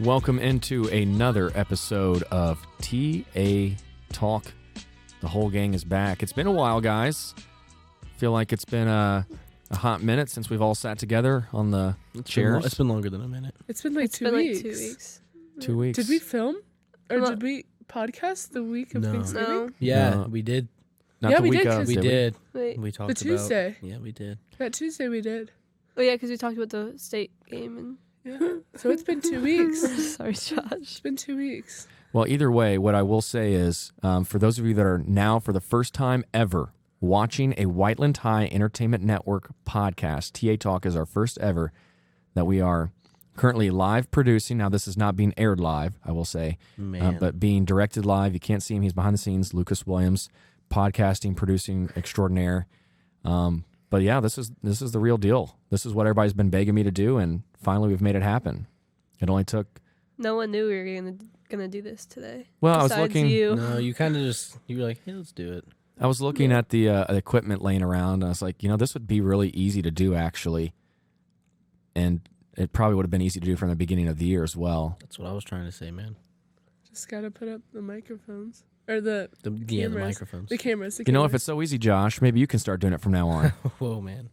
Welcome into another episode of TA Talk. The whole gang is back. It's been a while, guys. Feel like it's been a hot minute since we've all sat together on the chairs. It's been longer than a minute. It's been like It's 2 been weeks. like 2 weeks. 2 weeks. Did we film? Or Well- did we podcast the week of No. Thanksgiving? No. Yeah, No. we did. Not Yeah, the we week did, of, 'cause- We did did. Wait. We talked The Tuesday. about. Yeah, we did. That Tuesday we did. Oh yeah, because we talked about the state game and. Yeah. So it's been 2 weeks. Sorry, Josh. It's been 2 weeks. Well, either way, what I will say is, for those of you that are now for the first time ever watching a Whiteland High Entertainment Network podcast, TA Talk is our first ever that we are currently live producing. Now, this is not being aired live, I will say, Man. but being directed live. You can't see him. He's behind the scenes. Lucas Williams, podcasting, producing extraordinaire. But yeah, this is the real deal. This is what everybody's been begging me to do, and finally we've made it happen. It only took... No one knew we were gonna do this today. Well, I was Besides looking... You. No, you kind of just, you were like, hey, let's do it. I was looking at the equipment laying around, and I was like, this would be really easy to do, actually. And it probably would have been easy to do from the beginning of the year as well. That's what I was trying to say, man. Just got to put up the microphones. Or the The cameras. microphones. The cameras. If it's so easy, Josh, maybe you can start doing it from now on. Whoa, man.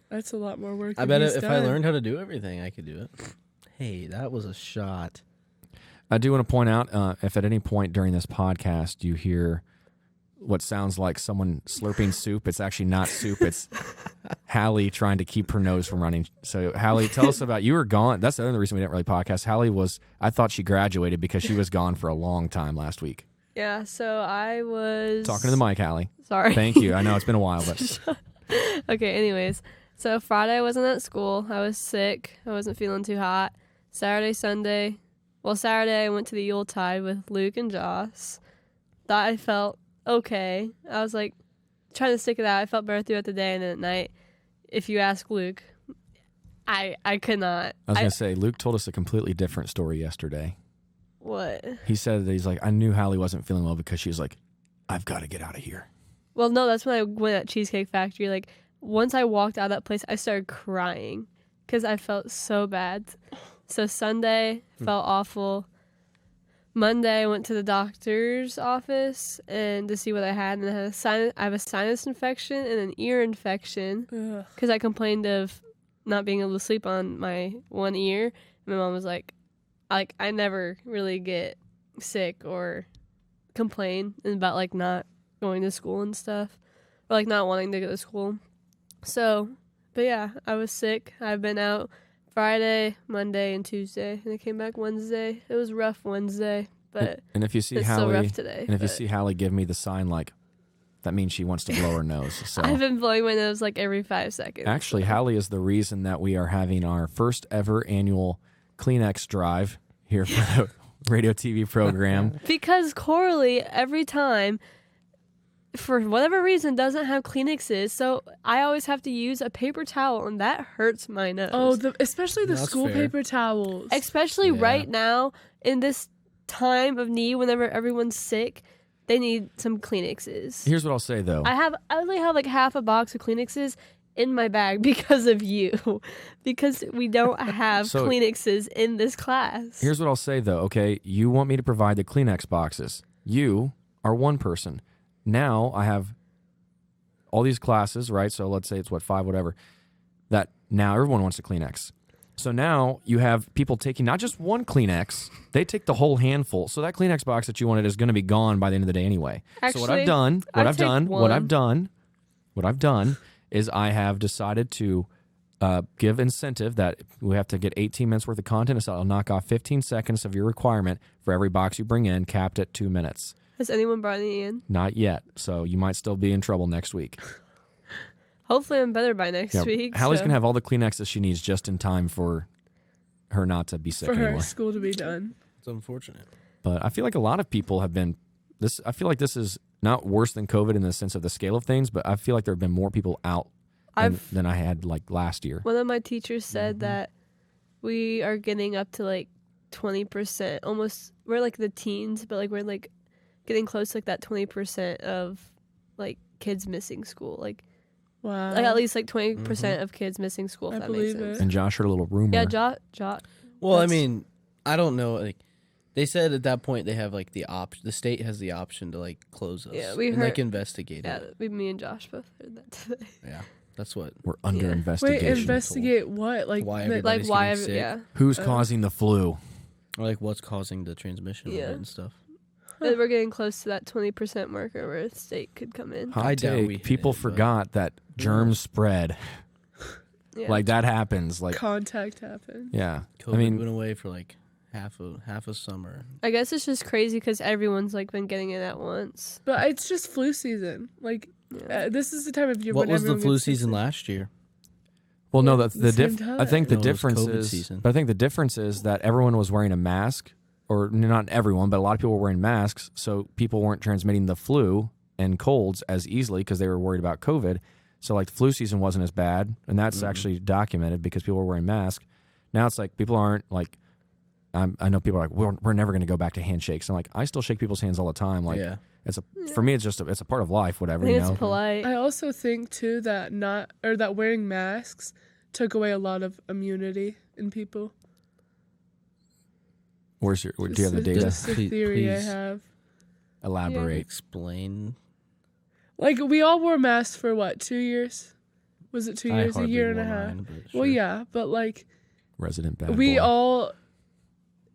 That's a lot more work. I than bet he's if I done. learned how to do everything, I could do it. Hey, that was a shot. I do want to point out, if at any point during this podcast you hear what sounds like someone slurping soup, it's actually not soup. It's Halle trying to keep her nose from running. So, Halle, tell us about, you were gone. That's the other reason we didn't really podcast. Halle I thought she graduated because she was gone for a long time last week. Yeah. So I was Talking to the mic, Halle. Sorry. Thank you. I know it's been a while, but Okay. Anyways, so Friday I wasn't at school. I was sick. I wasn't feeling too hot. Saturday I went to the Yuletide with Luke and Joss. Thought I felt okay. I was like trying to stick it out. I felt better throughout the day, and then at night, if you ask Luke, I could not. I was going to say, Luke told us a completely different story yesterday. What? He said that he's like, I knew Halle wasn't feeling well because she was like, I've got to get out of here. Well, no, that's when I went at Cheesecake Factory. Like, once I walked out of that place, I started crying because I felt so bad. So Sunday felt awful. Monday I went to the doctor's office and to see what I had, and I have a sinus infection and an ear infection Ugh. because I complained of not being able to sleep on my one ear. And my mom was like, I never really get sick or complain about like not going to school and stuff, or like not wanting to go to school. So, but yeah, I was sick. I've been out Friday, Monday, and Tuesday, and I came back Wednesday. It was rough Wednesday, but And if you see it's still Halle, rough today. and if you but see Halle give me the sign, like, that means she wants to blow her nose. So I've been blowing my nose like every 5 seconds. actually, so. Halle is the reason that we are having our first ever annual Kleenex drive here for the radio TV program. Because Corley, every time, for whatever reason, doesn't have Kleenexes, so I always have to use a paper towel, and that hurts my nose. Oh, especially the That's school fair. paper towels. Especially Yeah. right now, in this time of need, whenever everyone's sick, they need some Kleenexes. Here's what I'll say, though. I only have like half a box of Kleenexes in my bag because of you, because we don't have So- Kleenexes in this class. Here's what I'll say, though, okay? You want me to provide the Kleenex boxes. You are one person. Now I have all these classes, right? So let's say it's 5, whatever, that now everyone wants a Kleenex. So now you have people taking not just one Kleenex, they take the whole handful. So that Kleenex box that you wanted is going to be gone by the end of the day anyway. So what I've Actually, done, I take what I've done is I have decided to give incentive that we have to get 18 minutes worth of content. So I'll knock off 15 seconds of your requirement for every box you bring in, capped at 2 minutes. Has anyone brought any in? Not yet. So you might still be in trouble next week. Hopefully I'm better by next week. Halle's so. going to have all the Kleenexes she needs just in time for her not to be sick for her anymore. school to be done. It's unfortunate. But I feel like a lot of people have been I feel like this is not worse than COVID in the sense of the scale of things, but I feel like there have been more people out than I had like last year. One of my teachers said that we are getting up to like 20%. Almost, we're like the teens, but like we're like getting close to like that 20% of like kids missing school. Like, Wow. like at least like 20% of kids missing school. If I that makes believe sense. it. And Josh heard a little rumor. Yeah, Jot. Well, I That's- mean, I don't know. Like, they said at that point they have like the option. The state has the option to like close us. Yeah, we and heard- like investigate Yeah, it. me and Josh both heard that today. Yeah, that's what. We're under Yeah. investigation. Wait, investigate what? Like Why the- everybody- Like why? getting sick. Yeah, Who's causing the flu? Or like what's causing the transmission of Yeah. it and stuff. and we're getting close to that 20% marker where the state could come in. Hot I doubt take, we hit people it, but- forgot that germs spread. Yeah. Like that happens. Like contact happened. yeah. COVID I mean, went away for like half a summer. I guess it's just crazy because everyone's like been getting it at once. But it's just flu season. Like Yeah. this is the time of year What when was the everyone flu gets sick. season last year? well, no, Yeah, that's the the same I think the time. No, it was difference COVID is. season. But I think the difference is that everyone was wearing a mask, or not everyone, but a lot of people were wearing masks, so people weren't transmitting the flu and colds as easily because they were worried about COVID. So like the flu season wasn't as bad, and that's actually documented because people were wearing masks. Now it's like people aren't like. I know people are like, we're never going to go back to handshakes. I'm like, I still shake people's hands all the time. Like, Yeah. for me, it's just it's a part of life. Whatever, I think you it's know. polite. I also think too that that wearing masks took away a lot of immunity in people. Do you have the data? Just a theory I Please. have. Elaborate. Explain. Like we all wore masks for what, 2 years? Was it 2 I years? A hardly year and a wore half? mine, but Well, sure. yeah, but like Resident bad we boy. all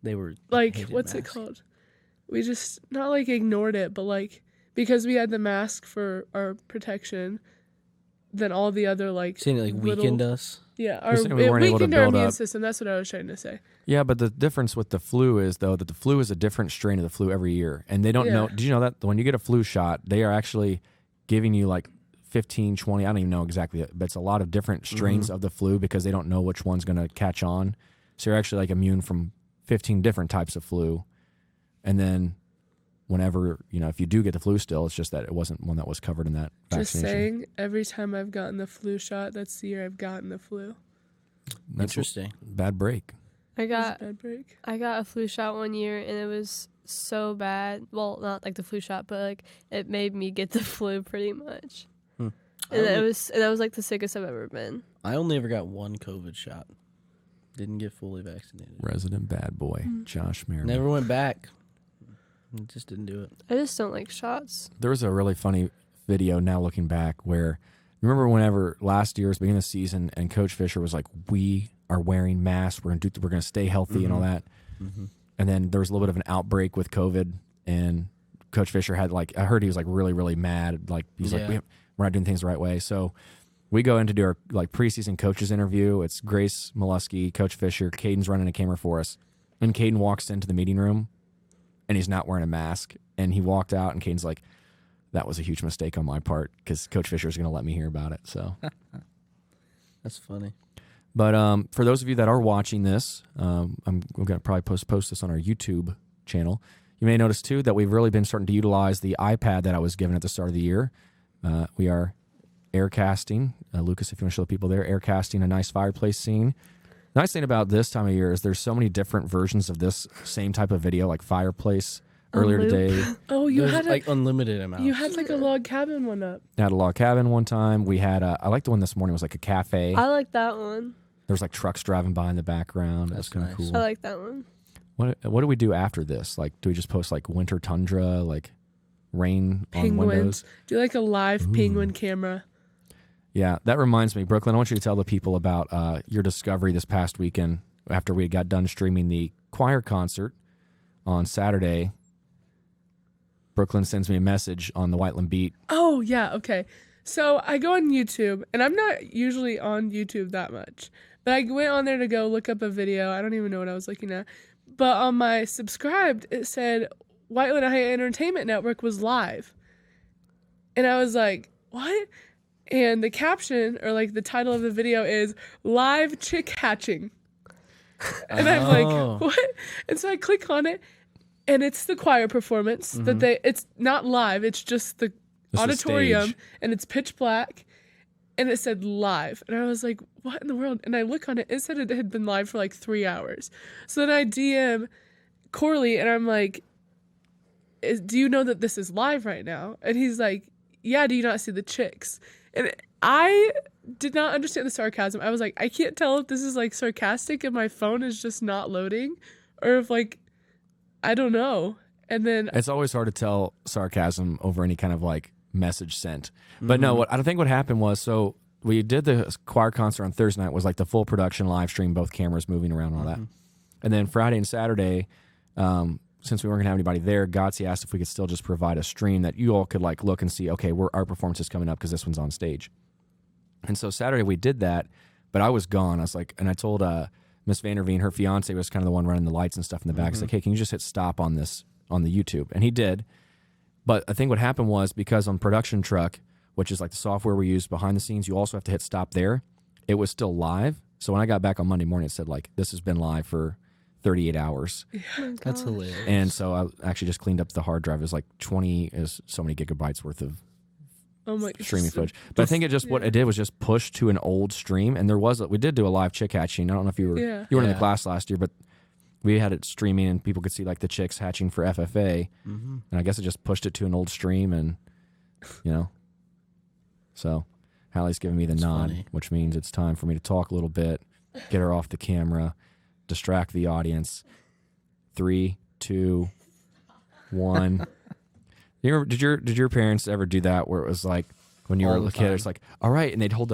They were like hated what's it masks. called? We just not like ignored it, but like because we had the mask for our protection, then all the other like Saying it like little- weakened us. Yeah, You're saying we it weren't able to weakened our build immune up- system. That's what I was trying to say. Yeah, but the difference with the flu is though that the flu is a different strain of the flu every year, and they don't know. Yeah. Did you know that when you get a flu shot, they are actually giving you like 15, 20. I don't even know exactly, but it's a lot of different strains of the flu because they don't know which one's going to catch on. So you're actually like immune from 15 different types of flu, and then whenever if you do get the flu, still it's just that it wasn't one that was covered in that Just vaccination. saying, every time I've gotten the flu shot, that's the year I've gotten the flu. That's Interesting. bad break. I It was a got bad break. I got a flu shot one year and it was so bad. Well, not like the flu shot, but like it made me get the flu pretty much. Hmm. And I that was like the sickest I've ever been. I only ever got one COVID shot. Didn't get fully vaccinated. Resident bad boy, Josh Merriman. Never went back. Just didn't do it. I just don't like shots. There was a really funny video now looking back where remember whenever last year's beginning of the season and Coach Fisher was like, we are wearing masks, we're gonna stay healthy and all that. And then there was a little bit of an outbreak with COVID and Coach Fisher had I heard he was like really, really mad. Like he's Yeah. like, we're not doing things the right way. So we go in to do our preseason coaches interview. It's Grace Molesky, Coach Fisher, Caden's running a camera for us. And Caden walks into the meeting room and he's not wearing a mask. And he walked out and Caden's like, that was a huge mistake on my part because Coach Fisher is going to let me hear about it. So, That's funny. but for those of you that are watching this, we're going to probably post this on our YouTube channel. You may notice too that we've really been starting to utilize the iPad that I was given at the start of the year. We are air casting. Lucas, if you want to show the people there, air casting a nice fireplace scene. Nice thing about this time of year is there's so many different versions of this same type of video, like fireplace. Earlier loop. today, Oh, you There's had like unlimited amounts. you had like a log cabin one up. had a log cabin one time. We had I like the one this morning. It was like a cafe. I like that one. There's like trucks driving by in the background. That's That's kind of nice. cool. I like that one. What do we do after this? Like, do we just post like winter tundra, like rain on windows? Penguins. Do like a live penguin camera. Yeah, that reminds me, Brooklyn. I want you to tell the people about your discovery this past weekend after we got done streaming the choir concert on Saturday. Brooklyn sends me a message on the Whiteland Beat. Oh, yeah, okay. So I go on YouTube, and I'm not usually on YouTube that much, but I went on there to go look up a video. I don't even know what I was looking at. But on my subscribed, it said Whiteland High Entertainment Network was live. And I was like, what? And the caption, or like the title of the video is Live Chick Hatching. And I'm Oh. like, what? And so I click on it, and it's the choir performance that it's not live, it's just the It's the auditorium, stage. and it's pitch black, and it said live. And I was like, what in the world? And I look on it, it said it had been live for like 3 hours. So then I DM Corley, and I'm like, do you know that this is live right now? And he's like, yeah, do you not see the chicks? And I did not understand the sarcasm. I was like, I can't tell if this is like sarcastic and my phone is just not loading, or if like I don't know. And then It's always hard to tell sarcasm over any kind of like message sent. But no, what I think what happened was, so we did the choir concert on Thursday night, was like the full production live stream, both cameras moving around and all that. And then Friday and Saturday, since we weren't gonna have anybody there, Gotsy asked if we could still just provide a stream that you all could like look and see, okay, our performance is coming up because this one's on stage. And so Saturday we did that, but I was gone. I was like, and I told Miss Vanderveen, her fiance was kind of the one running the lights and stuff in the back. It's like, hey, can you just hit stop on this on the YouTube? And he did. But I think what happened was, because on Production Truck, which is like the software we use behind the scenes, you also have to hit stop there. It was still live. So when I got back on Monday morning, it said like, this has been live for 38 hours. That's hilarious. And so I actually just cleaned up the hard drive. It was like so many gigabytes worth of streaming footage. But I think it just, what it did was just push to an old stream. And we did do a live chick hatching. I don't know if you were in the class last year, but we had it streaming and people could see like the chicks hatching for FFA. And I guess it just pushed it to an old stream, and so Hallie's giving me the nod, which means it's time for me to talk a little bit, get her off the camera, distract the audience. 3, 2, 1. Did your parents ever do that, where it was like when you were a kid, it's like, all right, and they'd hold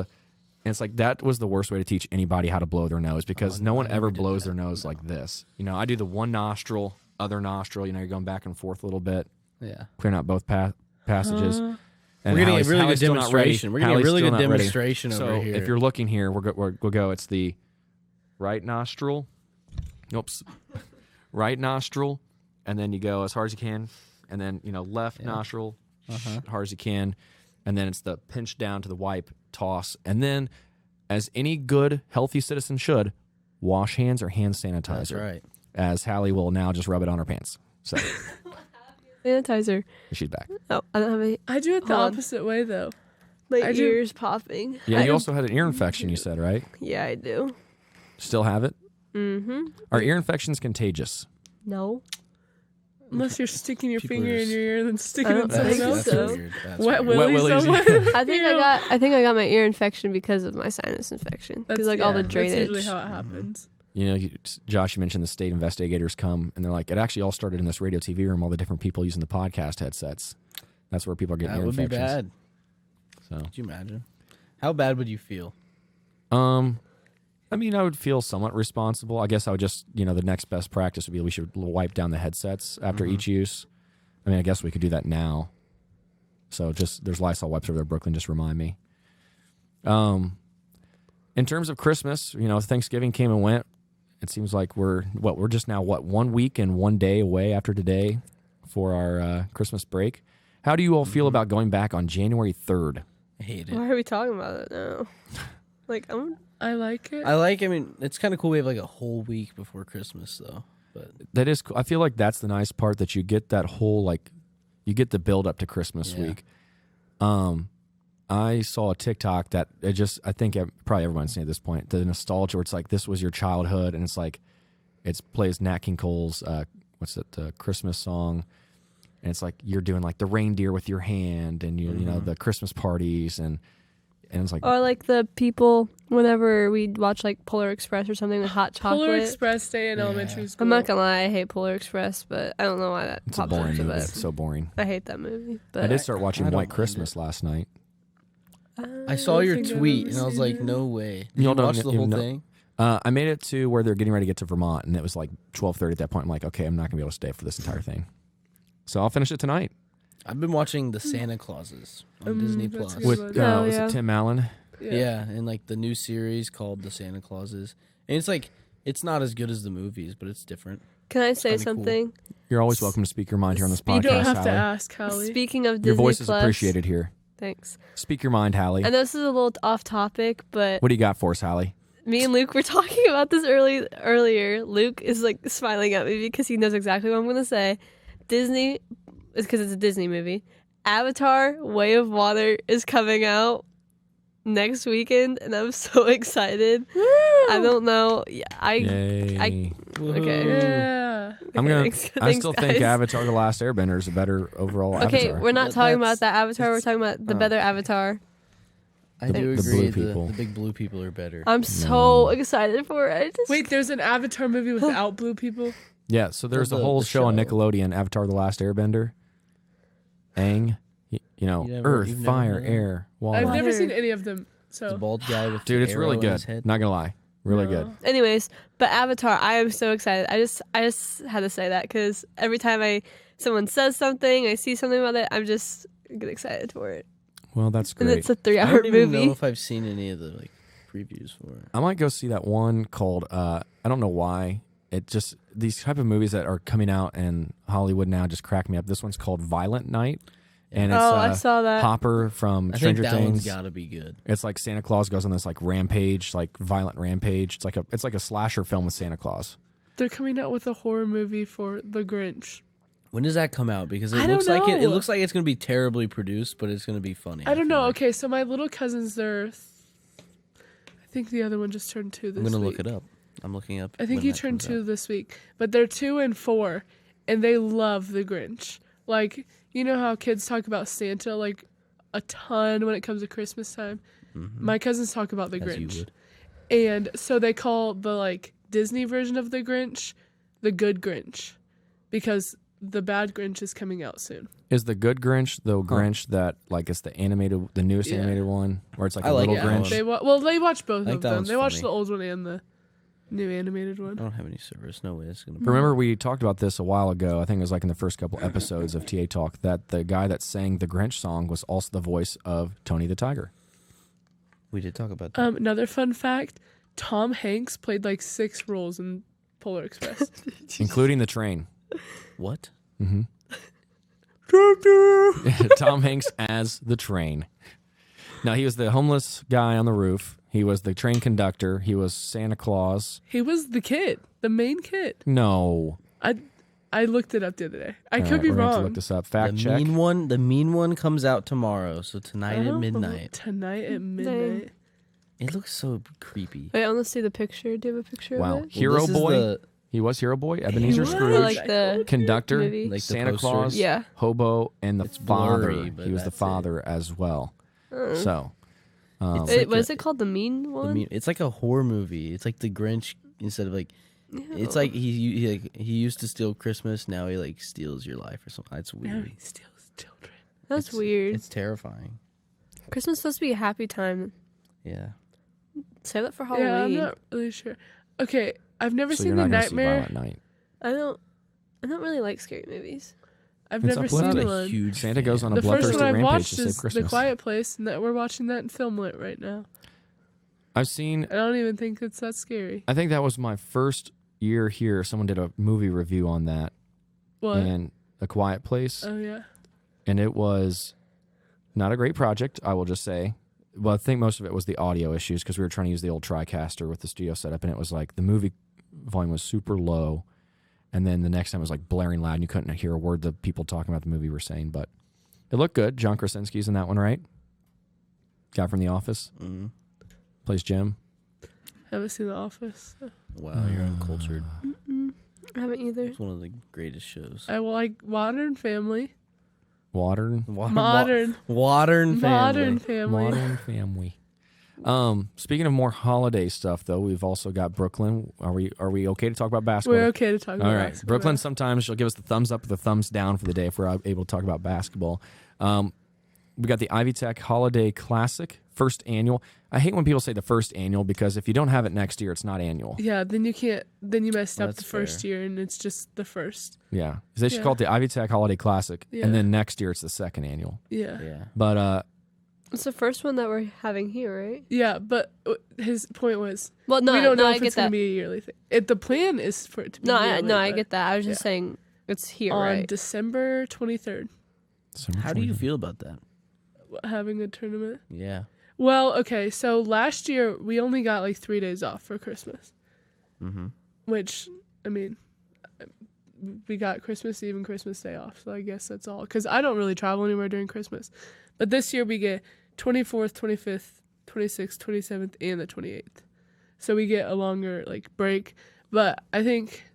and it's like, that was the worst way to teach anybody how to blow their nose, because no one ever blows their nose like this. I do the one nostril, other nostril, you're going back and forth a little bit. Yeah. Clearing out both passages. And we're getting a really good demonstration. We're getting a really good demonstration over here. So if you're looking here, we'll go. It's the right nostril. Oops. Right nostril. And then you go as hard as you can. And then, left nostril, as hard as you can. And then it's the pinch down to the wipe, toss. And then, as any good, healthy citizen should, wash hands or hand sanitizer. That's right. As Hallie will now just rub it on her pants. So Sanitizer. She's back. Oh, I don't have any. I do it the opposite way, though. My ears popping. Yeah, you also had an ear infection, you said, right? Yeah, I do. Still have it? Mm-hmm. Are ear infections contagious? No. Unless you're sticking your finger in your ear and then sticking it in someone else. So. Wet willy someone. I think I got my ear infection because of my sinus infection. Because all the drainage. That's usually how it happens. Josh, you mentioned the state investigators come, and they're like, it actually all started in this radio TV room, all the different people using the podcast headsets. That's where people are getting ear infections. That would be bad. So, could you imagine? How bad would you feel? I would feel somewhat responsible. I guess I would just, the next best practice would be we should wipe down the headsets after each use. I guess we could do that now. So there's Lysol wipes over there, Brooklyn, just remind me. In terms of Christmas, Thanksgiving came and went. It seems like we're just now 1 week and 1 day away after today for our Christmas break. How do you all feel about going back on January 3rd? I hate it. Why are we talking about it now? I like it. It's kind of cool we have like a whole week before Christmas, though. But that is cool. I feel like that's the nice part, that you get that whole, you get the build up to Christmas week. I saw a TikTok that I think probably everyone's seen at this point, the nostalgia where it's like, this was your childhood, and it's like, it plays Nat King Cole's, Christmas song, and it's like, you're doing like the reindeer with your hand, and the Christmas parties, and it's like, or like the people whenever we'd watch like Polar Express or something with hot chocolate. Polar Express Day in elementary school. I'm not gonna lie, I hate Polar Express, but I don't know why that it's pops a boring into movie. that. It's so boring. I hate that movie. But I did start watching White Christmas last night. I saw your tweet and I was like, no way. Did you watch the whole thing? I made it to where they're getting ready to get to Vermont, and it was like 12:30 at that point. I'm like, okay, I'm not gonna be able to stay for this entire thing, so I'll finish it tonight. I've been watching the Santa Clauses on Disney Plus with is it Tim Allen? Yeah, and like the new series called The Santa Clauses, and it's like, it's not as good as the movies, but it's different. Can I say something? Cool. You're always welcome to speak your mind here on this podcast. You don't have Hallie. to ask, Hallie. Speaking of Disney your voice is Plus, appreciated here. Thanks. Speak your mind, Hallie. I know this is a little off topic, but what do you got for us, Hallie? Me and Luke were talking about this earlier. Luke is like smiling at me because he knows exactly what I'm going to say. Disney, is because it's a Disney movie. Avatar: Way of Water is coming out next weekend, and I'm so excited. Woo! I don't know. Yay. Okay. Yeah. I still think Avatar: The Last Airbender is a better overall Avatar. Okay, we're not talking about that Avatar. We're talking about the better Avatar. I do the agree. blue people. The big blue people are better. I'm so excited for it. Wait, there's an Avatar movie without blue people? Yeah, so there's a The- whole the show on show. Nickelodeon, Avatar: The Last Airbender. Aang, Earth, you've never fire, heard of it? air, water. I've Water. never seen any of them. It's So a bald guy with Dude, the it's really arrow in his good. head. Not gonna lie, really No. good. Anyways, but Avatar, I am so excited. I just had to say that because every time someone says something, I see something about it, I'm just get excited for it. Well, that's And great. it's a I 3-hour don't even movie. know if I've seen any of the previews for it. I might go see that one called I don't know why. It just these type of movies that are coming out in Hollywood now just crack me up. This one's called Violent Night, and it's I saw that. Hopper from I think Stranger that Things. one's got to be good. It's like Santa Claus goes on this rampage, violent rampage. It's like a slasher film with Santa Claus. they're coming out with a horror movie for The Grinch. When does that come out? Because I it don't looks like it know. looks like it's going to be terribly produced, but it's going to be funny. I don't feel know. like. Okay, so my little cousins, I think the other one just turned 2 this I'm going to week. look it up. I'm looking up. I think when he that turned comes 2 out. this week, but they're 2 and 4, and they love The Grinch. You know how kids talk about Santa a ton when it comes to Christmas time. My cousins talk about The As you Grinch, would. and so they call the Disney version of The Grinch the Good Grinch, because the Bad Grinch is coming out soon. Is the good Grinch the Grinch that it's the newest Yeah. animated one, where it's I a like little that one. Grinch? They watch both think of that them. one's They watch funny. the old one and the new animated I one. don't have any service. No way it's going to. Remember, we talked about this a while ago. I think it was in the first couple episodes of TA Talk that the guy that sang the Grinch song was also the voice of Tony the Tiger. We did talk about that. Another fun fact: Tom Hanks played 6 roles in Polar Express. Including the train. What? Tom Hanks as the train. Now, he was the homeless guy on the roof. He was the train conductor. He was Santa Claus. He was the kid, the main kid. No. I looked it up the other day. I All could right, be we're gonna have to wrong. look this up. Fact the check. mean one comes out tomorrow. So tonight at midnight. Tonight at midnight. It looks so creepy. Wait, I want to see the picture. Do you have a picture Wow. of it? Hero this is Boy. the- He was Hero Boy. Ebenezer was. Or Scrooge. like the Conductor. movie? Like the Santa poster? Claus. Yeah. Hobo. And the father. blurry, but He was the that's it. father as well. So. It's Wait, like what is a- it called? The mean one? It's like a horror movie. It's like the Grinch instead of It's like he used to steal Christmas. Now he steals your life or something. It's Now weird. he steals children. That's weird. It's terrifying. Christmas is supposed to be a happy time. Yeah. Save it for Yeah, I'm Halloween. not really sure. Okay, I've never So seen you're The not going to see Nightmare. Violent Night. I don't really like scary movies. I've It's never uplifting. seen Not a one. huge Santa fan. goes on a The first bloodthirsty one I've rampage watched to save is The Christmas. Quiet Place, and that we're watching that in Filmlit right now. I've seen. I don't even think it's that scary. I think that was my first year here. Someone did a movie review on that What? and A Quiet Place, Oh yeah. and it was not a great project. I will just say. Well, I think most of it was the audio issues because we were trying to use the old TriCaster with the studio setup, and it was the movie volume was super low, and then the next time it was blaring loud, and you couldn't hear a word the people talking about the movie were saying. But it looked good. John Krasinski's in that one, right? Guy from The Office Mhm. plays Jim. Haven't seen The Office. Wow, you're uncultured. I haven't either. It's one of the greatest shows. I like Modern Family. Modern Modern Modern Modern family. Family. Modern Family. Speaking of more holiday stuff, though, we've also got Brooklyn. Are we okay to talk about basketball? We're okay to talk about All right, basketball. Brooklyn. Sometimes she'll give us the thumbs up or the thumbs down for the day if we're able to talk about basketball. We got the Ivy Tech Holiday Classic, first annual. I hate when people say the first annual because if you don't have it next year, it's not annual. Yeah, then you can't. Then you messed up That's the first fair. year, and it's just the first. Yeah, they should Yeah. call it the Ivy Tech Holiday Classic, Yeah. and then next year it's the second annual. Yeah. Yeah. But It's the first one that we're having here, right? Yeah, but his point was Well, no, we don't know I if get it's going that. to be a yearly thing. The plan is for it to be No, yearly, I but get that. I was just yeah. saying it's here, on right? December 23rd, How do you feel about that? having a tournament. Yeah. Well, okay, so last year we only got 3 days off for Christmas, Mm-hmm. which, I mean, we got Christmas Eve and Christmas Day off, so I guess that's all. Because I don't really travel anywhere during Christmas. But this year we get 24th, 25th, 26th, 27th, and the 28th. So we get a longer, break. But I think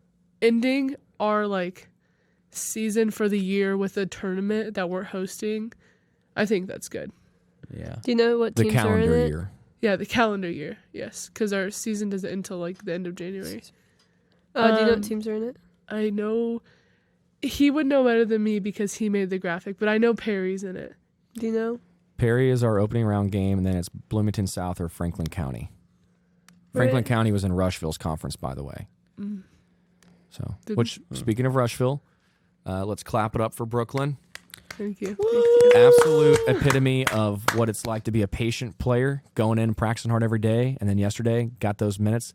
ending our, season for the year with a tournament that we're hosting, I think that's good. Yeah. Do you know what the teams are in calendar it? year? Yeah, the calendar year, yes. Because our season doesn't end until, the end of January. Do you know Um, what teams are in it? I know he would know better than me because he made the graphic, but I know Perry's in it. Do you know? Perry is our opening round game, and then it's Bloomington South or Franklin County. Franklin County was in Rushville's conference, by the way. So, speaking of Rushville, let's clap it up for Brooklyn. Thank you. Absolute epitome of what it's like to be a patient player, going in and practicing hard every day, and then yesterday got those minutes,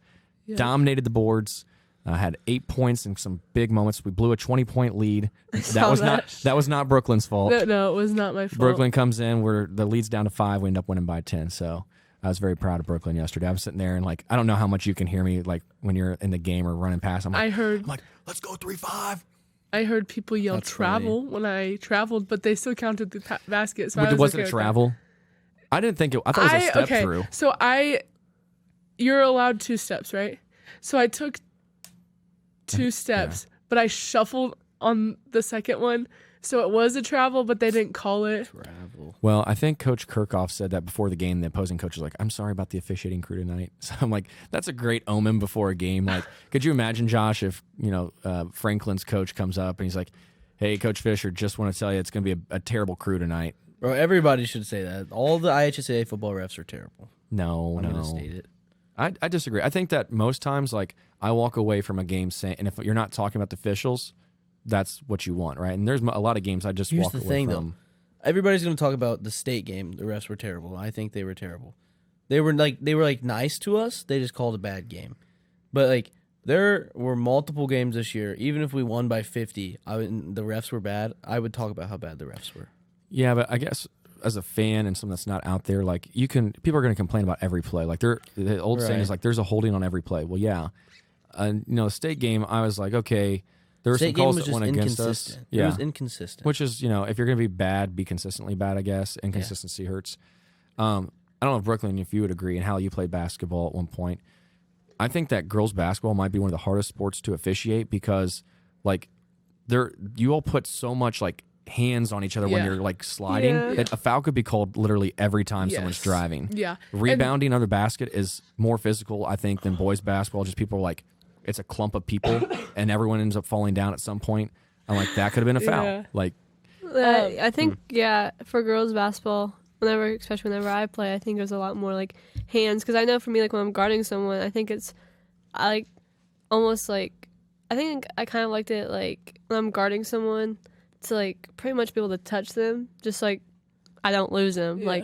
dominated the boards, had 8 points in some big moments. We blew a 20-point lead. That was not Brooklyn's fault. No, it was not my fault. Brooklyn comes in, the lead's down to 5. We end up winning by 10. So I was very proud of Brooklyn yesterday. I'm sitting there and like I don't know how much you can hear me like when you're in the game or running past. I'm like, let's go 3-5. I heard people yell travel when I traveled, but they still counted the basket. So was it a travel? I didn't think it. I thought it was a step through. So you're allowed 2 steps, right? So I took 2 steps, but I shuffled on the second one. So it was a travel, but they didn't call it. Travel. Well, I think Coach Kirchhoff said that before the game. The opposing coach was like, I'm sorry about the officiating crew tonight. So I'm like, that's a great omen before a game. Like, could you imagine, Josh, if, Franklin's coach comes up and he's like, hey, Coach Fisher, just want to tell you it's going to be a terrible crew tonight. Bro, everybody should say that. All the IHSA football refs are terrible. No. I'm going to state it. I disagree. I think that most times, like, I walk away from a game saying, and if you're not talking about the officials, that's what you want, right? And there's a lot of games I just walk away from. Though. Everybody's going to talk about the state game. The refs were terrible. I think they were terrible. They were nice to us. They just called a bad game. But like there were multiple games this year. Even if we won by 50, the refs were bad. I would talk about how bad the refs were. Yeah, but I guess as a fan and someone that's not out there, like people are going to complain about every play. Like the old saying is like there's a holding on every play. Well, yeah, state game. I was like, okay. There were some calls that went against us. Yeah. It was inconsistent. Which is, if you're going to be bad, be consistently bad, I guess. Inconsistency hurts. I don't know, Brooklyn, if you would agree, and how you played basketball at one point. I think that girls basketball might be one of the hardest sports to officiate because, like, you all put so much, like, hands on each other when you're, like, sliding that a foul could be called literally every time someone's driving. Yeah. Rebounding under basket is more physical, I think, than boys basketball. Just people are like, it's a clump of people, and everyone ends up falling down at some point. I'm like, that could have been a foul. Yeah. Like, I think, for girls basketball, especially whenever I play, I think there's a lot more like hands. Because I know for me, like when I'm guarding someone, I think I think I kind of liked it like when I'm guarding someone to like pretty much be able to touch them, just like I don't lose them, like.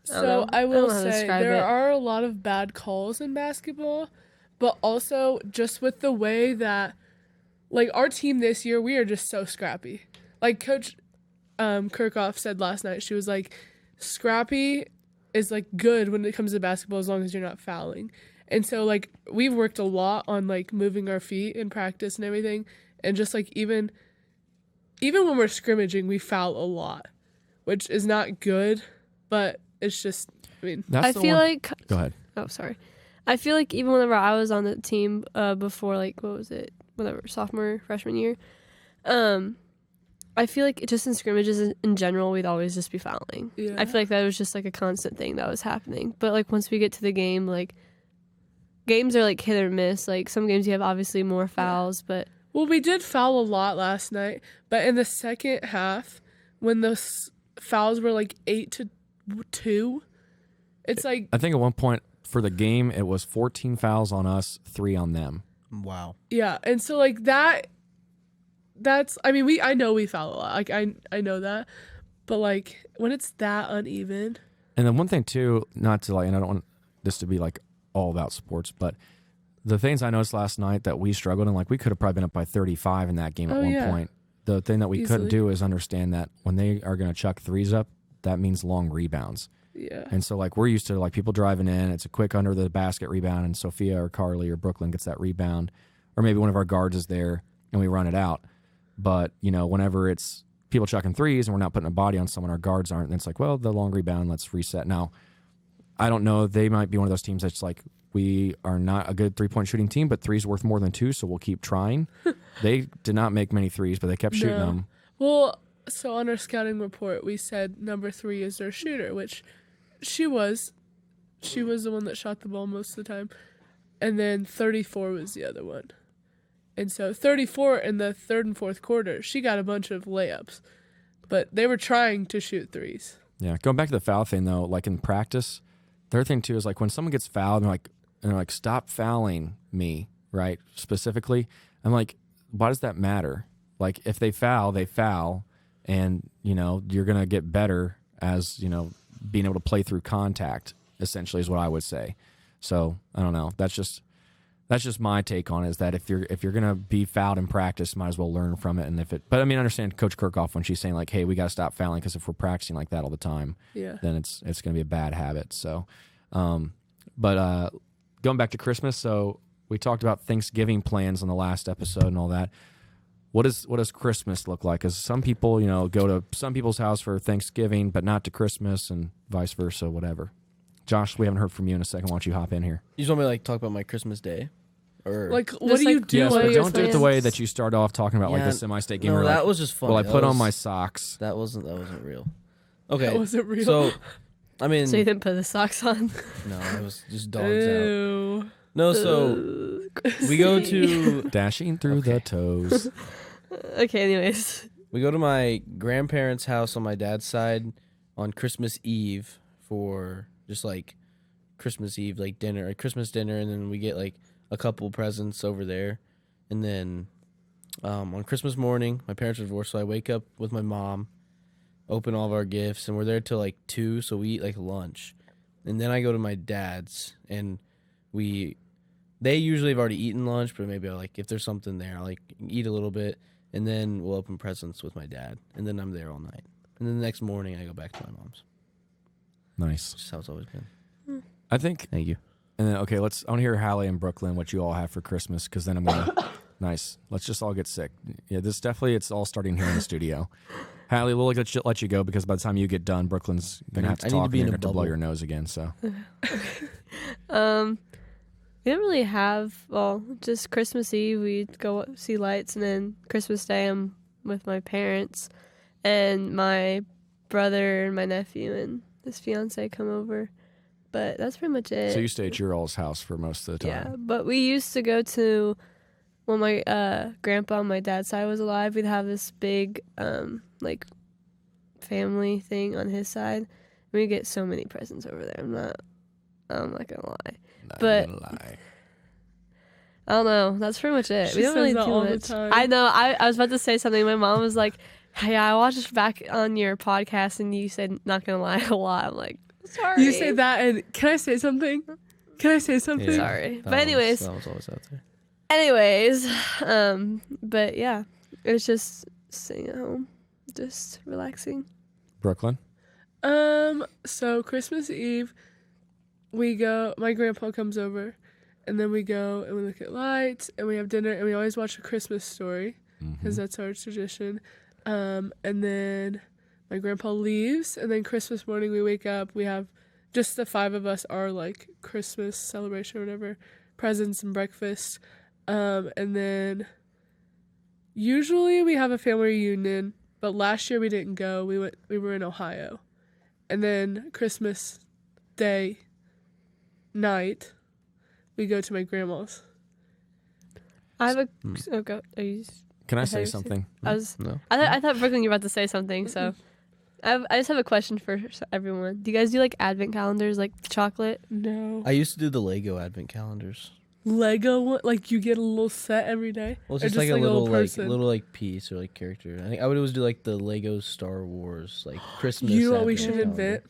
So I will say there are a lot of bad calls in basketball. But also, just with the way that, like, our team this year, we are just so scrappy. Like, Coach Kirchhoff said last night, she was like, scrappy is, like, good when it comes to basketball as long as you're not fouling. And so, like, we've worked a lot on, like, moving our feet in practice and everything. And just, like, even when we're scrimmaging, we foul a lot, which is not good. But it's just, Go ahead. Oh, sorry. I feel like even whenever I was on the team before, like, sophomore, freshman year, I feel like just in scrimmages in general, we'd always just be fouling. Yeah. I feel like that was just, like, a constant thing that was happening. But, like, once we get to the game, like, games are, like, hit or miss. Like, some games you have obviously more fouls, but... Well, we did foul a lot last night, but in the second half, when those fouls were, like, 8-2, it's like... I think at one point... For the game, it was 14 fouls on us, 3 on them. Wow. Yeah, and so like that's I know we foul a lot. Like I know that. But like when it's that uneven. And then one thing too, not to like, and I don't want this to be like all about sports, but the things I noticed last night that we struggled in, like we could have probably been up by 35 in that game at one point. The thing that we couldn't do is understand that when they are going to chuck threes up, that means long rebounds. Yeah. And so, like, we're used to, like, people driving in. It's a quick under the basket rebound, and Sophia or Carly or Brooklyn gets that rebound. Or maybe one of our guards is there, and we run it out. But, whenever it's people chucking threes and we're not putting a body on someone, our guards aren't, then it's like, well, the long rebound, let's reset. Now, I don't know. They might be one of those teams that's like, we are not a good three-point shooting team, but three's worth more than 2, so we'll keep trying. They did not make many threes, but they kept shooting them. Well, so on our scouting report, we said number 3 is their shooter, which... She was the one that shot the ball most of the time. And then 34 was the other one. And so 34 in the third and fourth quarter, she got a bunch of layups. But they were trying to shoot threes. Yeah, going back to the foul thing though, like in practice, the other thing too is like when someone gets fouled, and they're like, stop fouling me, right? Specifically, I'm like, why does that matter? Like if they foul, and you're gonna get better as being able to play through contact. Essentially, is what I would say. So I don't know. That's just my take on it. Is that if you're gonna be fouled in practice, might as well learn from it. And but I mean, I understand Coach Kirkhoff when she's saying like, hey, we got to stop fouling because if we're practicing like that all the time, then it's gonna be a bad habit. So, but going back to Christmas, so we talked about Thanksgiving plans on the last episode and all that. What does Christmas look like? Because some people, go to some people's house for Thanksgiving, but not to Christmas, and vice versa, whatever. Josh, we haven't heard from you in a second. Why don't you hop in here? You just want me to talk about my Christmas day, or like what do you do? Yes, but don't do it the plans? way that you start off talking about like the semi-state game. No, where, that was just fun. Well, I put on my socks. That wasn't real. Okay, That wasn't real. So, I mean, So you didn't put the socks on? no, it was just dogs out. Ew. No, so we go to Dashing through the toes. Okay, anyways. we go to my grandparents' house on my dad's side on Christmas Eve for just like Christmas Eve, like dinner, like Christmas dinner, and then we get like a couple presents over there. And then on Christmas morning, my parents are divorced, so I wake up with my mom, open all of our gifts, and we're there till like 2, so we eat like lunch. And then I go to my dad's, and they usually have already eaten lunch, but maybe if there's something there, I'll like eat a little bit, and then we'll open presents with my dad, and then I'm there all night. And then the next morning, I go back to my mom's. Nice. Just how it's always been. I think. Thank you. And then I want to hear Halle and Brooklyn what you all have for Christmas, because then I'm gonna. Nice. Let's just all get sick. Yeah, it's all starting here in the studio. Halle, we'll let you go because by the time you get done, Brooklyn's gonna have to talk and you're gonna have to blow your nose again. So. We didn't really have, just Christmas Eve, we'd go see lights, and then Christmas Day I'm with my parents, and my brother and my nephew and his fiance come over. But that's pretty much it. So you stay at your all's house for most of the time. Yeah, but we used to go to, when my grandpa on my dad's side was alive, we'd have this big, family thing on his side. We'd get so many presents over there. I'm not gonna lie. But I don't know. That's pretty much it. She We don't really says that do all the much. time. I know. I was about to say something. My mom was like, "Hey, I watched back on your podcast, and you said not gonna lie a lot." I'm like, sorry. You say that, and can I say something? Can I say something? Yeah. Sorry, but anyways, that was always out there. anyways, but yeah, it was just staying at home, just relaxing. Brooklyn. So Christmas Eve, we go. My grandpa comes over, and then we go and we look at lights, and we have dinner, and we always watch A Christmas Story, because that's our tradition. And then my grandpa leaves, and then Christmas morning we wake up. We have just the 5 of us, our like Christmas celebration or whatever, presents and breakfast, and then usually we have a family reunion. But last year we didn't go. We were in Ohio, and then Christmas Day night, we go to my grandma's. I have a. Oh, go. Are you? Can I I say thought you something? No. I thought Brooklyn, you were about to say something. So, I just have a question for everyone. Do you guys do like advent calendars, like chocolate? No. I used to do the Lego advent calendars. Lego one, like you get a little set every day. Well, it's Or just like a little person. piece or like character. I think I would always do like the Lego Star Wars like Christmas. You know what we advent should calendar. invent?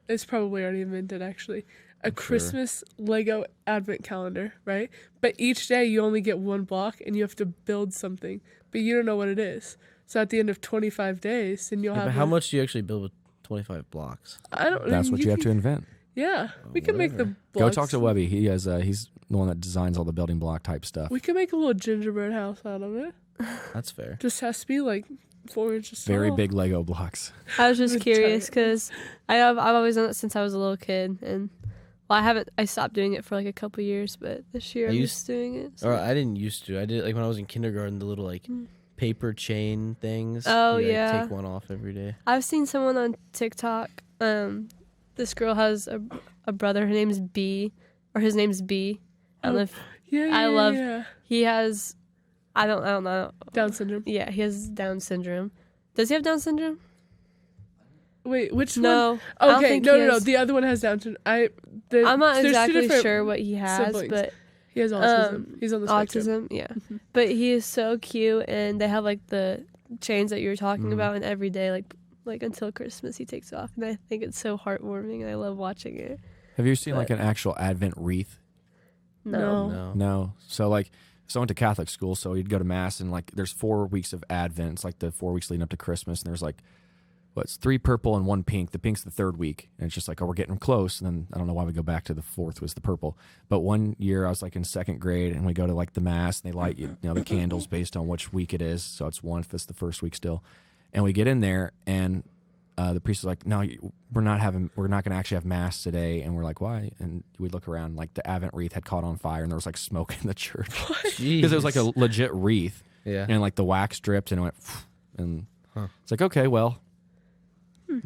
It's probably already invented actually. A I'm sure. Christmas Lego advent calendar, right? But each day you only get one block and you have to build something, but you don't know what it is. So at the end of 25 days, then you'll Yeah, have. but how much do you actually build with 25 blocks? I don't. That's what you have to can- invent. Yeah, we can make the. Whatever. Go Blocks. talk to Webby. He has. He's the one that designs all the building block type stuff. We can make a little gingerbread house out of it. That's fair. Just has to be like 4 inches tall. Very big Lego blocks. I was just With curious giants. because I've always done it since I was a little kid, and I stopped doing it for like a couple years, but this year I I'm used- just doing it. so- Or I didn't used to. I did like when I was in kindergarten, the little like paper chain things. Oh, you, like, yeah. take one off every day. I've seen someone on TikTok. This girl has a brother. Her name's B, or his name's B. I don't know if Yeah, I love- Yeah. he has I don't know. Down syndrome. Yeah, he has Down syndrome. Does he have Down syndrome? Wait, which one? No. I don't Okay, think no, he no, no. has- The other one has Down syndrome. I'm not there's two exactly different sure what he has, siblings. but He has autism. He's on the spectrum. autism, yeah. But he is so cute, and they have like the chains that you were talking about, and every day, like until Christmas, he takes off, and I think it's so heartwarming, and I love watching it. Have you seen like an actual Advent wreath? No. No. So I went to Catholic school, so you'd go to mass, and like there's 4 weeks of Advent. It's like the 4 weeks leading up to Christmas, and there's like it's 3 purple and 1 pink. The pink's the 3rd week, and it's just like, oh, we're getting close. And then I don't know why we go back to the 4th was the purple. But one year I was like in 2nd grade, and we go to like the mass, and they light the candles based on which week it is. So it's 1 if it's the 1st week still, and we get in there, and the priest is like, no, we're not going to actually have mass today. And we're like, why? And we look around, like the Advent wreath had caught on fire, and there was like smoke in the church because it was like a legit wreath. Yeah. And like the wax dripped, and it went, and it's like, okay, well,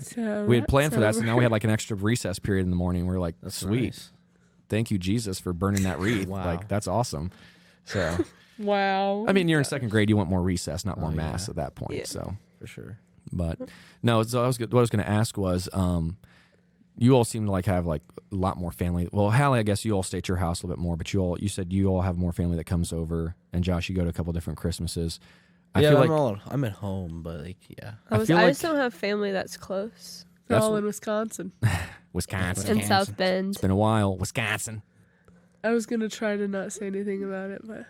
So we had planned for that. So over. now we had like an extra recess period in the morning. We are like, That's sweet. nice. Thank you, Jesus, for burning that wreath. Wow. Like, that's awesome. So, Wow. I mean, you're in 2nd grade, you want more recess, not more Oh, mass yeah. at that point. Yeah. So, For sure. but no, so what I was going to ask was, you all seem to like have like a lot more family. Well, Halle, I guess you all stay at your house a little bit more, but you said you all have more family that comes over, and Josh, you go to a couple different Christmases. I yeah, feel like I'm at home, but like, yeah. I feel I like- just don't have family that's close. They're that's all what- in Wisconsin. Wisconsin. In South Bend. It's been a while. Wisconsin. I was gonna try to not say anything about it, but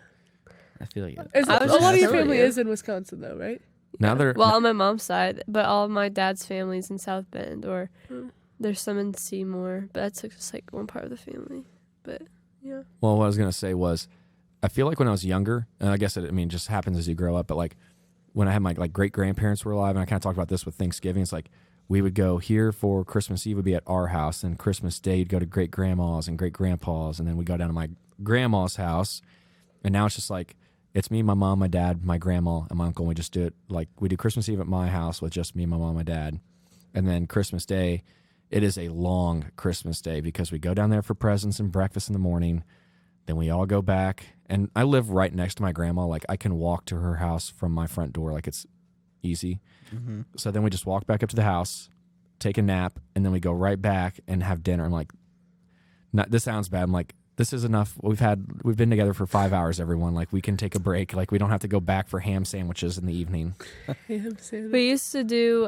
I feel like a I was lot of just your telling family you. is in Wisconsin, though, right? Now they're Well, on my mom's side, but all of my dad's family's in South Bend, or Hmm. there's some in Seymour, but that's just like one part of the family. But yeah, Well, what I was gonna say was, I feel like when I was younger, and I guess it just happens as you grow up. But like when I had my like great grandparents were alive, and I kind of talked about this with Thanksgiving. It's like we would go here for Christmas Eve would be at our house, and Christmas Day you'd go to great grandma's and great grandpa's, and then we go down to my grandma's house. And now it's just like it's me, my mom, my dad, my grandma, and my uncle. And we just do it like we do Christmas Eve at my house with just me, my mom, my dad, and then Christmas Day. It is a long Christmas Day because we go down there for presents and breakfast in the morning. Then we all go back. And I live right next to my grandma. Like, I can walk to her house from my front door. Like, it's easy. Mm-hmm. So then we just walk back up to the house, take a nap, and then we go right back and have dinner. I'm like, this sounds bad. I'm like, this is enough. We've been together for 5 hours, everyone. Like, we can take a break. Like, we don't have to go back for ham sandwiches in the evening. we used to do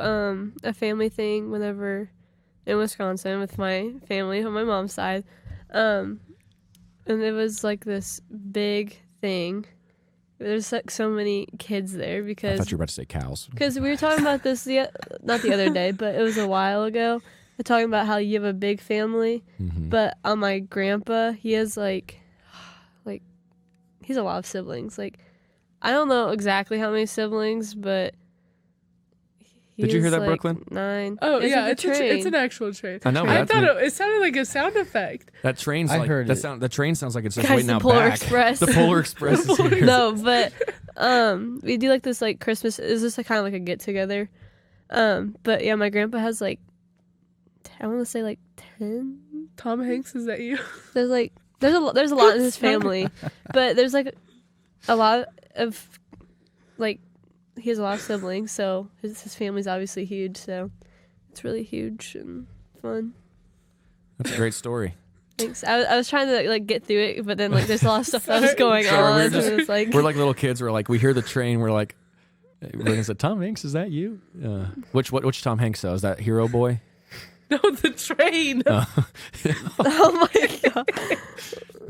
a family thing whenever in Wisconsin with my family on my mom's side, and it was like this big thing. There's like so many kids there I because thought you were about to say cows. we were talking about this not the other day, but it was a while ago. We're talking about how you have a big family, Mm-hmm. but on my grandpa, he has like he's a lot of siblings. Like I don't know exactly how many siblings, but he Did you hear has, that, like, Brooklyn? 9. Oh It's yeah, like a it's an train. actual train. I know, but I that's thought me. it sounded like a sound effect. That train's I like heard that it. sound. The train sounds like it's just Guys, waiting the out Polar back. Express. The Polar Express is here. No, but we do like this like Christmas. Is this kind of like a get together? But yeah, my grandpa has like I want to say like 10. Tom Hanks, is that you? There's a lot in his family, but there's like a lot of like he has a lot of siblings, so his family's obviously huge. So it's really huge and fun. That's a great story. Thanks. I was trying to like get through it, but then like there's a lot of stuff that was Sorry. going Sorry, on. we're and just- it's like We're like little kids. We're like, we hear the train. We're like, we're like, Tom Hanks, is that you? Which Tom Hanks though? Is that Hero Boy? No, the train. oh my god.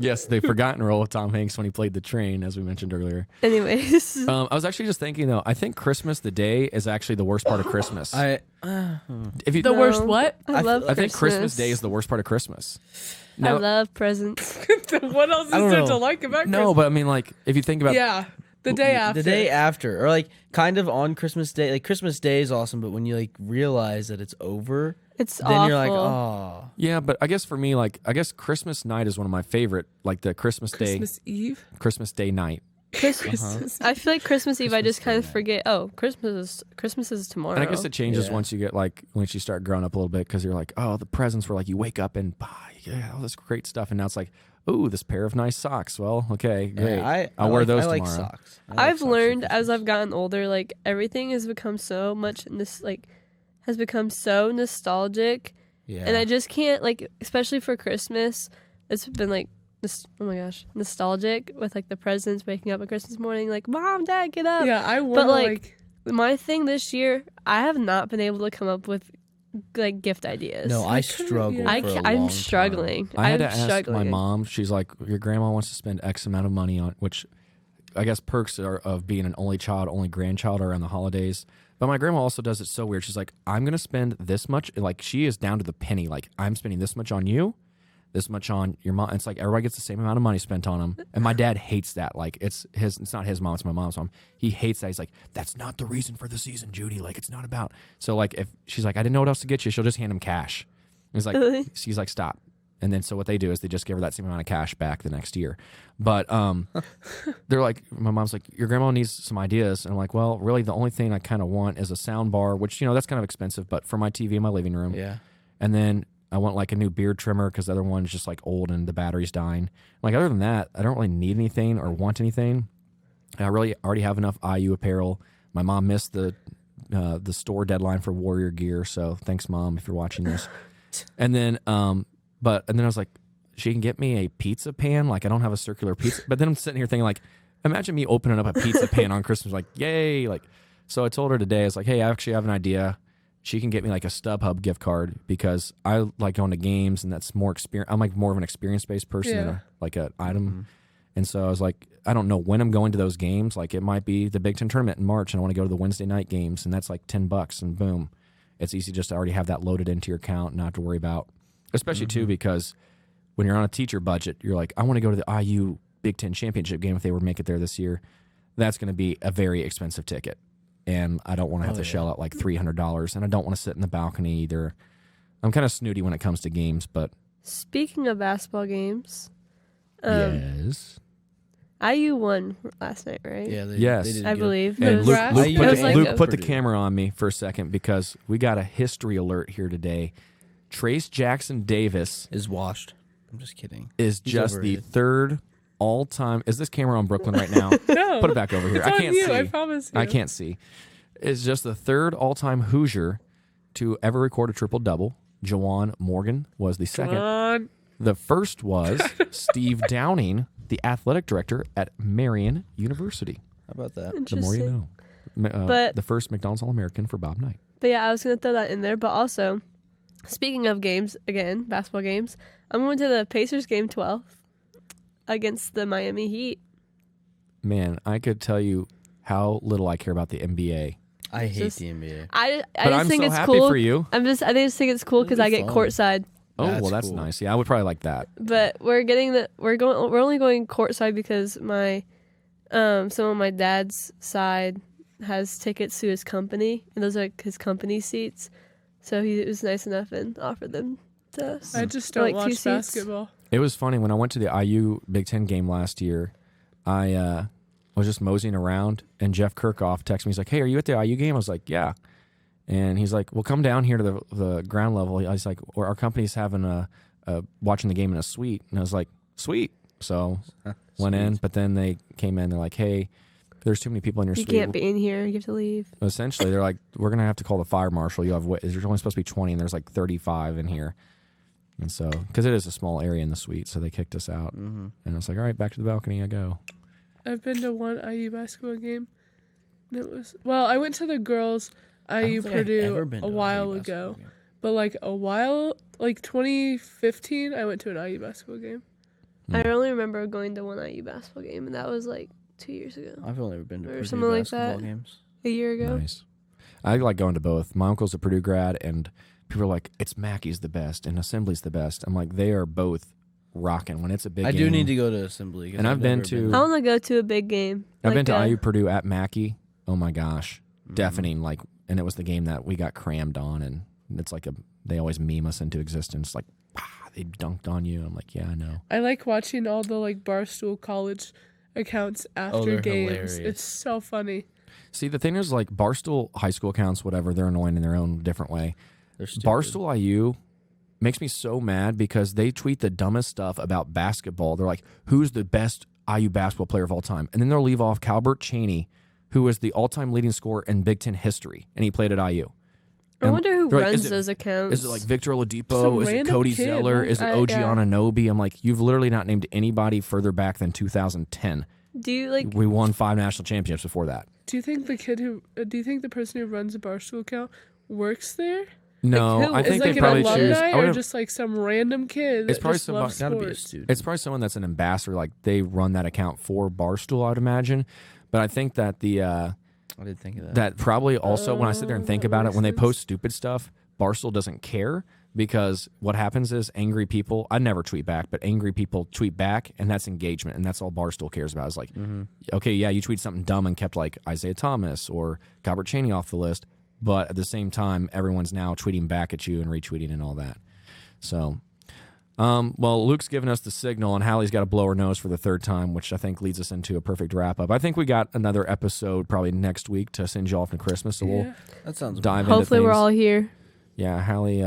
Yes, the forgotten role of Tom Hanks when he played the train, as we mentioned earlier. Anyways, I was actually just thinking though. I think Christmas, the day, is actually the worst part of Christmas. If you, The worst what? I love. I think Christmas Day is the worst part of Christmas. I Now, love presents. What else is I don't there know. to like about no, but I mean, like, if you think about, Yeah, the day after. The day after, or like kind of on Christmas Day. Like Christmas Day is awesome, but when you like realize that it's over, It's then awful. you're like, oh. yeah, but I guess for me, like, I guess Christmas night is one of my favorite, like the Christmas Eve. Day night. Christmas. I feel like Christmas Eve. I just kind of Day night. forget. Oh, Christmas is tomorrow. And I guess it changes Yeah. once you get like once you start growing up a little bit because you're like, oh, the presents were like you wake up and you get all this great stuff, and now it's like, ooh, this pair of nice socks. Well, okay, great. Yeah, I'll wear those I like tomorrow. socks. I like I've socks for learned as Christmas. I've gotten older, like everything has become so much has become so nostalgic, Yeah. and I just can't like, especially for Christmas, it's been like this. Oh my gosh, nostalgic with like the presents, waking up on Christmas morning, like Mom, Dad, get up. Yeah, I want to like, my thing this year, I have not been able to come up with like gift ideas. No, I couldn't- struggle. yeah. For a I'm long struggling. I had I'm to ask struggling. my mom. She's like, your grandma wants to spend X amount of money on, which I guess perks are of being an only child, only grandchild around the holidays. But my grandma also does it so weird. She's like, I'm going to spend this much. Like, she is down to the penny. Like, I'm spending this much on you, this much on your mom. It's like everybody gets the same amount of money spent on them. And my dad hates that. Like, it's not his mom, it's my mom's mom. He hates that. He's like, that's not the reason for the season, Judy. Like, it's not about. So, like, if she's like, I didn't know what else to get you, she'll just hand him cash. And he's like, Really? she's like, stop. And then so what they do is they just give her that same amount of cash back the next year. But they're like, my mom's like, your grandma needs some ideas. And I'm like, well, really the only thing I kind of want is a sound bar, which, that's kind of expensive, but for my TV in my living room. Yeah. And then I want like a new beard trimmer because the other one's just like old and the battery's dying. Like other than that, I don't really need anything or want anything. I really already have enough IU apparel. My mom missed the store deadline for Warrior gear. So thanks, Mom, if you're watching this. And then I was like, she can get me a pizza pan. Like I don't have a circular pizza. But then I'm sitting here thinking like, imagine me opening up a pizza pan on Christmas. Like, yay. Like, so I told her today, I was like, hey, I actually have an idea. She can get me like a StubHub gift card because I like going to games and that's more experience. I'm like more of an experience-based person than like an item. Mm-hmm. And so I was like, I don't know when I'm going to those games. Like it might be the Big Ten tournament in March and I want to go to the Wednesday night games and that's like $10 and boom. It's easy just to already have that loaded into your account and not have to worry about, especially too, because when you're on a teacher budget, you're like, I want to go to the IU Big Ten championship game if they were to make it there this year. That's going to be a very expensive ticket. And I don't want to have to shell out like $300 and I don't want to sit in the balcony either. I'm kind of snooty when it comes to games, but. Speaking of basketball games, Yes. IU won last night, right? Yeah. Yes. They did I good. believe. And It Luke, was- Luke, I- put, it the, was like Luke a- put the camera on me for a second because we got a history alert here today. Trace Jackson Davis Is washed. I'm just kidding. is He's just the overrated. third all-time. Is this camera on Brooklyn right now? No. Put it back over here. It's I on can't you, see. I promise you. I can't see. Is just the third all-time Hoosier to ever record a triple-double. Jawan Morgan was the second. Come on. The first was Steve Downing, the athletic director at Merriman University. How about that? The more you Interesting. know. But- the first McDonald's All-American for Bob Knight. But yeah, I was going to throw that in there. But also, speaking of games, again, basketball games, I'm going to the Pacers game 12 against the Miami Heat. Man, I could tell you how little I care about the NBA. I hate Just- the NBA. I But just I'm think so it's happy cool. for you. I just think it's cool because It'll I be get fun. courtside. Oh, That's well, that's cool. nice. Yeah, I would probably like that. But we're only going courtside because my some of my dad's side has tickets to his company, and those are his company seats. So he was nice enough and offered them to us. I just For, don't like, 2 watch seats. basketball. It was funny when I went to the IU Big Ten game last year. I was just moseying around, and Jeff Kirchhoff texted me. He's like, "Hey, are you at the IU game?" I was like, "Yeah." And he's like, "Well, come down here to the ground level." I was like, "Or our company's having a watching the game in a suite." And I was like, "Sweet." So went in, but then they came in. They're like, "Hey, there's too many people in your You suite." can't be in here. You have to leave. Essentially, they're like, "We're gonna have to call the fire marshal. You have there's only supposed to be 20, and there's like 35 in here." And so, because it is a small area in the suite, so they kicked us out. Mm-hmm. And I was like, "All right, back to the balcony I go." I've been to one IU basketball game. And I went to the girls IU Purdue a while ago. But like 2015, I went to an IU basketball game. I only remember going to one IU basketball game, and that was like 2 years ago, I've only ever been to Or Purdue something like basketball that. games. a year ago. Nice. I like going to both. My uncle's a Purdue grad, and people are like, "It's Mackey's the best, and Assembly's the best." I'm like, they are both rocking when it's a big I game. do need to go to Assembly. 'cause And I've been never to- I want to go to a big game. I've been to like, IU Purdue at Mackey. Oh my gosh, Mhm. deafening! Like, and it was the game that we got crammed on, and it's like they always meme us into existence. Like, they dunked on you. I'm like, yeah, I know. I like watching all the like Barstool College accounts after they're games. hilarious. It's so funny. See, the thing is, like Barstool high school accounts, whatever, they're annoying in their own different way. They're stupid. Barstool IU, makes me so mad because they tweet the dumbest stuff about basketball. They're like, who's the best IU basketball player of all time? And then they'll leave off Calbert Chaney, who is the all-time leading scorer in Big Ten history, and he played at IU. I wonder who they're like, runs those accounts. Is it like Victor Some Oladipo? Is it random Cody kid, Zeller? right? Is it OG yeah. Anunoby? I'm like, you've literally not named anybody further back than 2010. Do you like? We won 5 national championships before that. Do you think the person who runs the Barstool account works there? No, who? I Is think Is they like an probably choose. alumni I or would've- just like some random kid It's that probably just somebody- loves Gotta be a sports? student. It's probably someone that's an ambassador, like they run that account for Barstool, I'd imagine. But I think that I didn't think of that. that probably also when I sit there and think that about it, makes when they sense. post stupid stuff, Barstool doesn't care because what happens is angry people. I never tweet back, but angry people tweet back, and that's engagement, and that's all Barstool cares about. Is like, okay, yeah, you tweet something dumb and kept like Isaiah Thomas or Calbert Chaney off the list, but at the same time, everyone's now tweeting back at you and retweeting and all that. So. Well, Luke's given us the signal, and Hallie's got to blow her nose for the 3rd time, which I think leads us into a perfect wrap-up. I think we got another episode probably next week to send you off to Christmas, so we'll Yeah. That sounds dive Hopefully, into we're things. all here. Yeah, Hallie,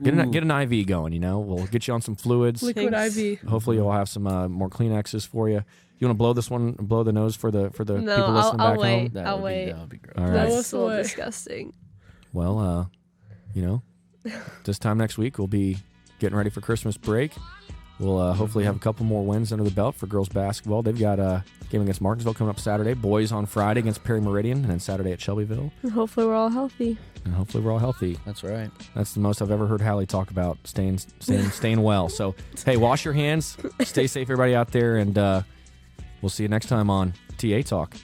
get an IV going. We'll get you on some fluids. Liquid Thanks. IV. Hopefully, you'll have some more Kleenexes for you. You want to blow the nose for the No, people listening I'll back wait. home? I'll wait. That would be gross. All right. Blow That's us so away. disgusting. Well, this time next week we'll be getting ready for Christmas break. We'll hopefully have a couple more wins under the belt for girls basketball. They've got a game against Martinsville coming up Saturday. Boys on Friday against Perry Meridian, and then Saturday at Shelbyville. And hopefully, we're all healthy. And hopefully we're all healthy. That's right. That's the most I've ever heard Hallie talk about staying well. So, hey, wash your hands. Stay safe, everybody out there, and we'll see you next time on TA Talk.